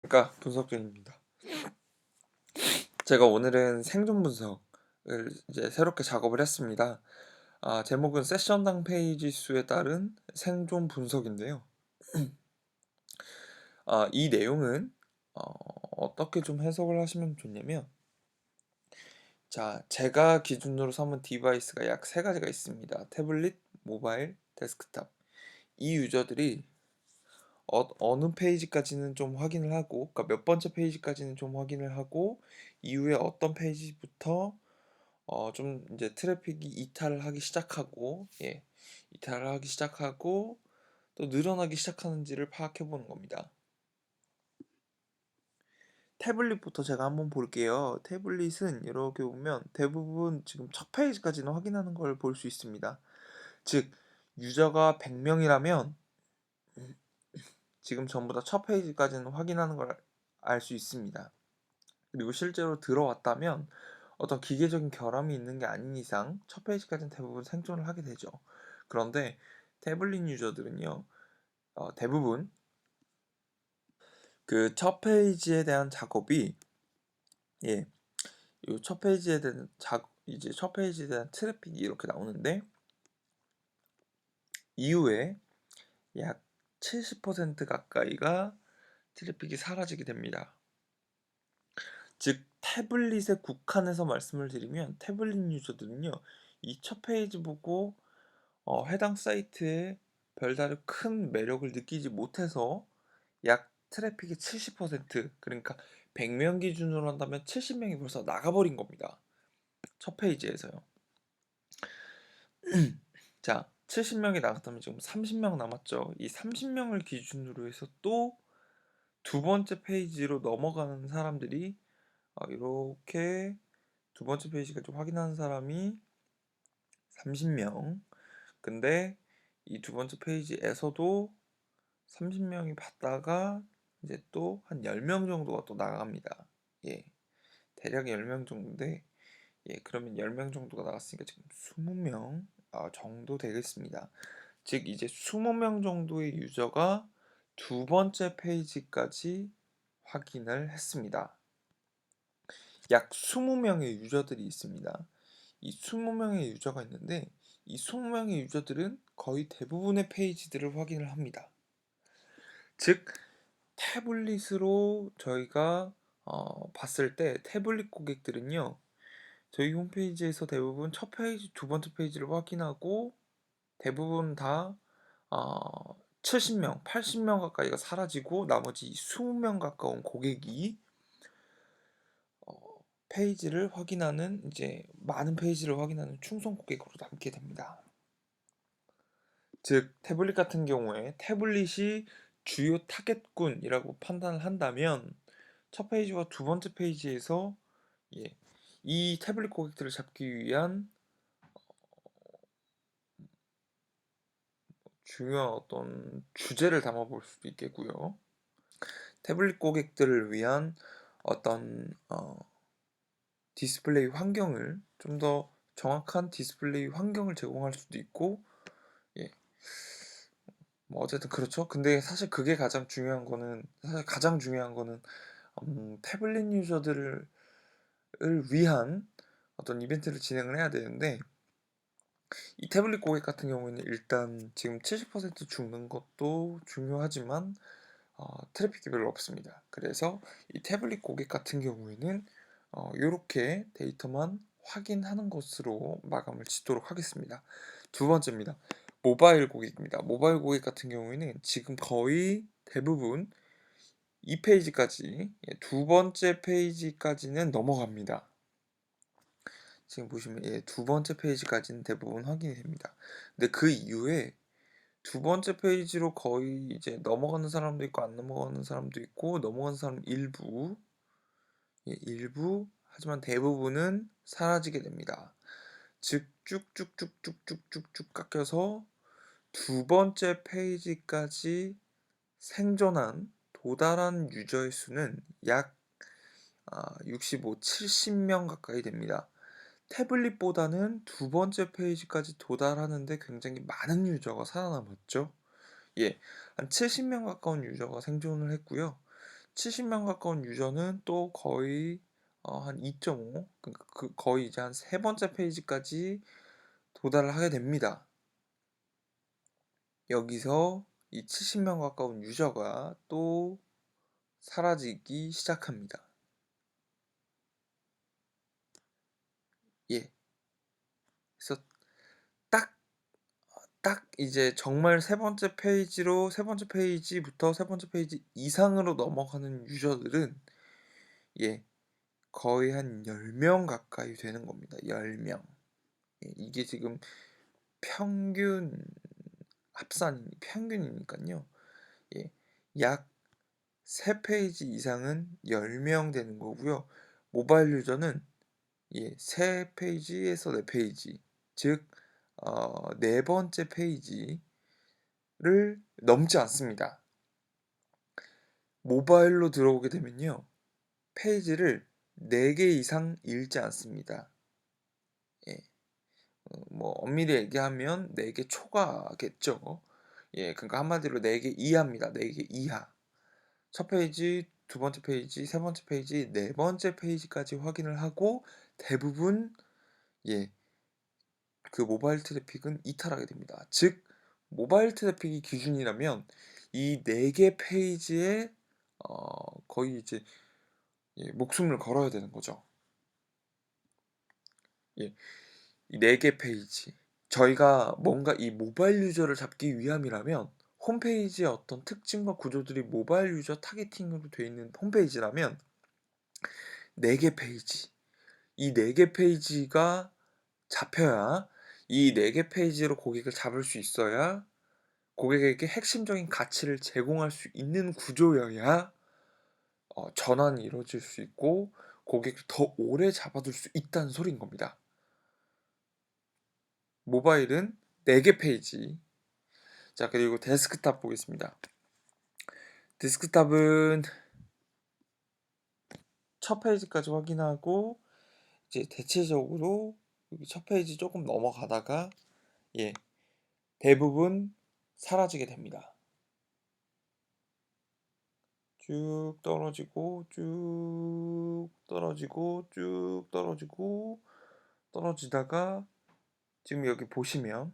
그러니까 분석중입니다. 제가 오늘은 생존 분석을 이제 새롭게 작업을 했습니다. 제목은 세션당 페이지 수에 따른 생존 분석인데요. 이 내용은 어떻게 좀 해석을 하시면 좋냐면, 자, 제가 기준으로 삼은 디바이스가 약 세 가지가 있습니다. 태블릿, 모바일, 데스크탑. 이 유저들이 어느 페이지까지는 좀 확인을 하고, 그러니까 몇 번째 페이지까지는 좀 확인을 하고, 이후에 어떤 페이지부터 좀 이제 트래픽이 이탈을 하기 시작하고, 이탈을 하기 시작하고 또 늘어나기 시작하는지를 파악해 보는 겁니다. 태블릿부터 제가 한번 볼게요. 태블릿은 이렇게 보면 대부분 지금 첫 페이지까지는 확인하는 걸 볼 수 있습니다. 즉, 유저가 100명이라면 지금 전부 다 첫 페이지까지는 확인하는 걸 알 수 있습니다. 그리고 실제로 들어왔다면 어떤 기계적인 결함이 있는 게 아닌 이상 첫 페이지까지는 대부분 생존을 하게 되죠. 그런데 태블릿 유저들은요, 대부분 그 첫 페이지에 대한 작업이, 이 첫 페이지에 대한 이제 첫 페이지에 대한 트래픽이 이렇게 나오는데, 이후에 약 70% 가까이가 트래픽이 사라지게 됩니다. 즉, 태블릿에 국한해서 말씀을 드리면 태블릿 유저들은요, 이 첫 페이지 보고 해당 사이트에 별다른 큰 매력을 느끼지 못해서 약 트래픽의 70%, 그러니까 100명 기준으로 한다면 70명이 벌써 나가버린 겁니다. 첫 페이지에서요. 자, 70명이 나갔다면 지금 30명 남았죠. 이 30명을 기준으로 해서 또 두 번째 페이지로 넘어가는 사람들이, 이렇게 두 번째 페이지까지 확인하는 사람이 30명. 근데 이 두 번째 페이지에서도 30명이 봤다가 이제 또 한 10명 정도가 또 나갑니다. 대략 10명 정도인데, 그러면 10명 정도가 나갔으니까 지금 20명 정도 되겠습니다. 즉, 이제 20명 정도의 유저가 두 번째 페이지까지 확인을 했습니다. 약 20명의 유저들이 있습니다. 이 20명의 유저가 있는데, 이 20명의 유저들은 거의 대부분의 페이지들을 확인을 합니다. 즉, 태블릿으로 저희가 봤을 때 태블릿 고객들은요, 저희 홈페이지에서 대부분 첫 페이지, 두 번째 페이지를 확인하고 대부분 다 70명, 80명 가까이가 사라지고 나머지 20명 가까운 고객이 페이지를 확인하는, 이제 많은 페이지를 확인하는 충성 고객으로 남게 됩니다. 즉, 태블릿 같은 경우에 태블릿이 주요 타겟군이라고 판단을 한다면 첫 페이지와 두 번째 페이지에서 이 태블릿 고객들을 잡기 위한 중요한 어떤 주제를 담아볼 수도 있겠고요. 태블릿 고객들을 위한 어떤 디스플레이 환경을, 좀 더 정확한 디스플레이 환경을 제공할 수도 있고, 예, 뭐 어쨌든 그렇죠. 근데 사실 그게 가장 중요한 거는 태블릿 유저들을 위한 어떤 이벤트를 진행을 해야 되는데, 이 태블릿 고객 같은 경우에는 일단 지금 70% 죽는 것도 중요하지만 트래픽이 별로 없습니다. 그래서 이 태블릿 고객 같은 경우에는 이렇게 데이터만 확인하는 것으로 마감을 짓도록 하겠습니다. 두 번째입니다. 모바일 고객입니다. 모바일 고객 같은 경우에는 지금 거의 대부분 이 페이지까지, 두 번째 페이지까지는 넘어갑니다. 지금 보시면 두 번째 페이지까지는 대부분 확인이 됩니다. 근데 그 이후에 두 번째 페이지로 거의 이제 넘어가는 사람도 있고 안 넘어가는 사람도 있고, 넘어가는 사람 일부, 하지만 대부분은 사라지게 됩니다. 즉, 쭉쭉쭉쭉쭉쭉쭉 깎여서 두 번째 페이지까지 도달한 유저의 수는 약 65, 70명 가까이 됩니다. 태블릿보다는 두 번째 페이지까지 도달하는데 굉장히 많은 유저가 살아남았죠. 한 70명 가까운 유저가 생존을 했고요. 70명 가까운 유저는 또 거의 한 2.5, 그러니까 거의 이제 한 세 번째 페이지까지 도달을 하게 됩니다. 여기서 이 70명 가까운 유저가 또 사라지기 시작합니다. 예. 그래서 딱 이제 정말 세 번째 페이지부터 세 번째 페이지 이상으로 넘어가는 유저들은 예, 거의 한 10명 가까이 되는 겁니다. 10명. 예, 이게 지금 평균 평균이니까요. 예, 약 3페이지 이상은 10명 되는 거고요. 모바일 유저는 예, 3페이지에서 4페이지, 즉 네 번째 페이지를 넘지 않습니다. 모바일로 들어오게 되면요, 페이지를 4개 이상 읽지 않습니다. 예, 뭐 엄밀히 얘기하면 4개 초과겠죠. 예, 그러니까 한마디로 4개 이하입니다. 4개 이하. 첫 페이지, 두 번째 페이지, 세 번째 페이지, 네 번째 페이지까지 확인을 하고 대부분 예, 그 모바일 트래픽은 이탈하게 됩니다. 즉 모바일 트래픽이 기준이라면 이 4개 페이지에 거의 이제 예, 목숨을 걸어야 되는 거죠. 예, 이 4개 페이지. 저희가 뭔가 이 모바일 유저를 잡기 위함이라면 홈페이지의 어떤 특징과 구조들이 모바일 유저 타겟팅으로 되어 있는 홈페이지라면 4개 페이지. 이 4개 페이지가 잡혀야 이 4개 페이지로 고객을 잡을 수 있어야 고객에게 핵심적인 가치를 제공할 수 있는 구조여야 전환이 이루어질 수 있고 고객을 더 오래 잡아둘 수 있다는 소리인 겁니다. 모바일은 4개 페이지. 자, 그리고 데스크탑 보겠습니다. 데스크탑은 첫 페이지까지 확인하고 이제 대체적으로 여기 첫 페이지 조금 넘어가다가 예, 대부분 사라지게 됩니다. 쭉 떨어지고 쭉 떨어지고 쭉 떨어지고 떨어지다가 지금 여기 보시면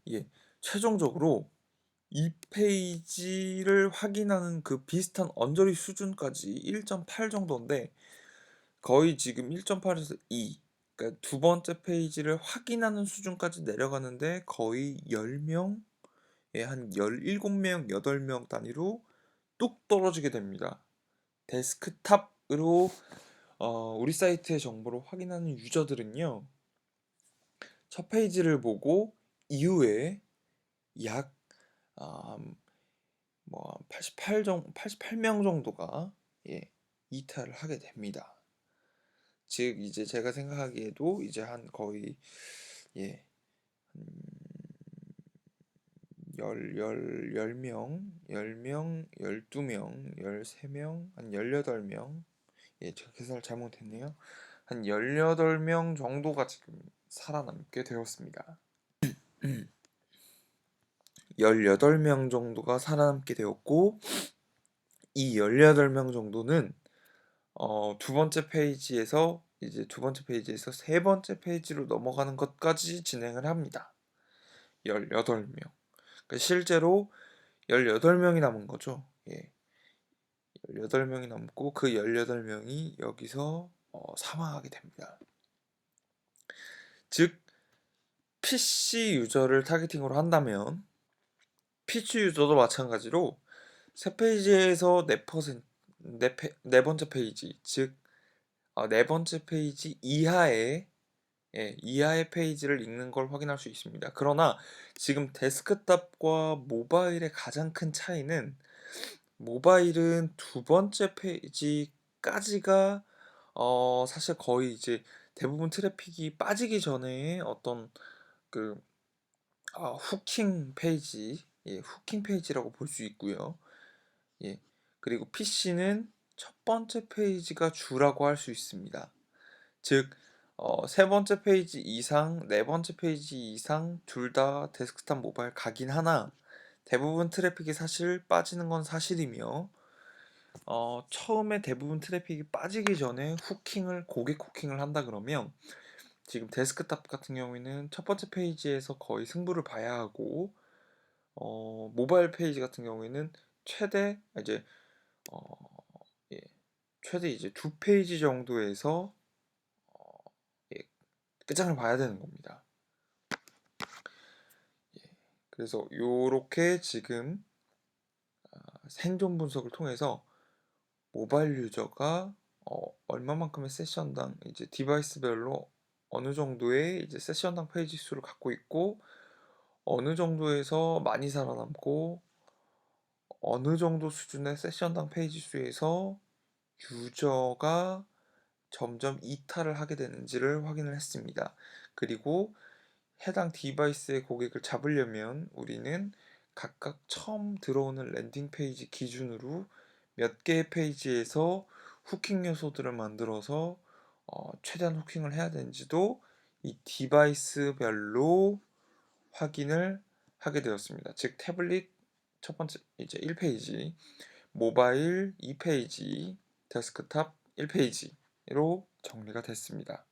예, 최종적으로 이 페이지를 확인하는 그 비슷한 언저리 수준까지 1.8 정도인데 거의 지금 1.8에서 2, 그러니까 두 번째 페이지를 확인하는 수준까지 내려가는데 거의 10명, 예, 한 17명, 8명 단위로 뚝 떨어지게 됩니다. 데스크탑으로 우리 사이트의 정보를 확인하는 유저들은요, 첫 페이지를 보고 이후에 약 뭐 88명 정도가 예, 이탈을 하게 됩니다. 즉 이제 제가 생각하기에도 이제 한 거의 예, 10명, 12명, 13명, 한 18명, 예, 제가 계산을 잘못했네요. 한 18명 정도가 지금 살아남게 되었습니다. 18명 정도가 살아남게 되었고 이 18명 정도는 두 번째 페이지에서 세 번째 페이지로 넘어가는 것까지 진행을 합니다. 18명. 그러니까 실제로 18명이 남은 거죠. 예. 18명이 남고 그 18명이 여기서 사망하게 됩니다. 즉 PC 유저를 타겟팅으로 한다면 PC 유저도 마찬가지로 세 페이지에서 네 번째 페이지, 즉 네 번째 페이지 이하의 이하의 페이지를 읽는 걸 확인할 수 있습니다. 그러나 지금 데스크탑과 모바일의 가장 큰 차이는 모바일은 두 번째 페이지까지가 사실 거의 이제 대부분 트래픽이 빠지기 전에 어떤 그 후킹 페이지, 예, 후킹 페이지라고 볼 수 있고요. 예, 그리고 PC는 첫 번째 페이지가 주라고 할 수 있습니다. 즉, 세 번째 페이지 이상, 네 번째 페이지 이상 둘 다 데스크탑 모바일 가긴 하나 대부분 트래픽이 사실 빠지는 건 사실이며 처음에 대부분 트래픽이 빠지기 전에 고객 후킹을 한다 그러면 지금 데스크탑 같은 경우에는 첫 번째 페이지에서 거의 승부를 봐야 하고 모바일 페이지 같은 경우에는 최대 이제 어, 예, 최대 이제 두 페이지 정도에서 예, 끝장을 봐야 되는 겁니다. 예, 그래서 요렇게 지금 생존 분석을 통해서 모바일 유저가 얼마만큼의 세션당 이제 디바이스별로 어느 정도의 이제 세션당 페이지 수를 갖고 있고 어느 정도에서 많이 살아남고 어느 정도 수준의 세션당 페이지 수에서 유저가 점점 이탈을 하게 되는지를 확인을 했습니다. 그리고 해당 디바이스의 고객을 잡으려면 우리는 각각 처음 들어오는 랜딩 페이지 기준으로 몇 개의 페이지에서 후킹 요소들을 만들어서 최대한 후킹을 해야 되는지도 이 디바이스별로 확인을 하게 되었습니다. 즉 태블릿 첫 번째 이제 1페이지, 모바일 2페이지, 데스크탑 1페이지로 정리가 됐습니다.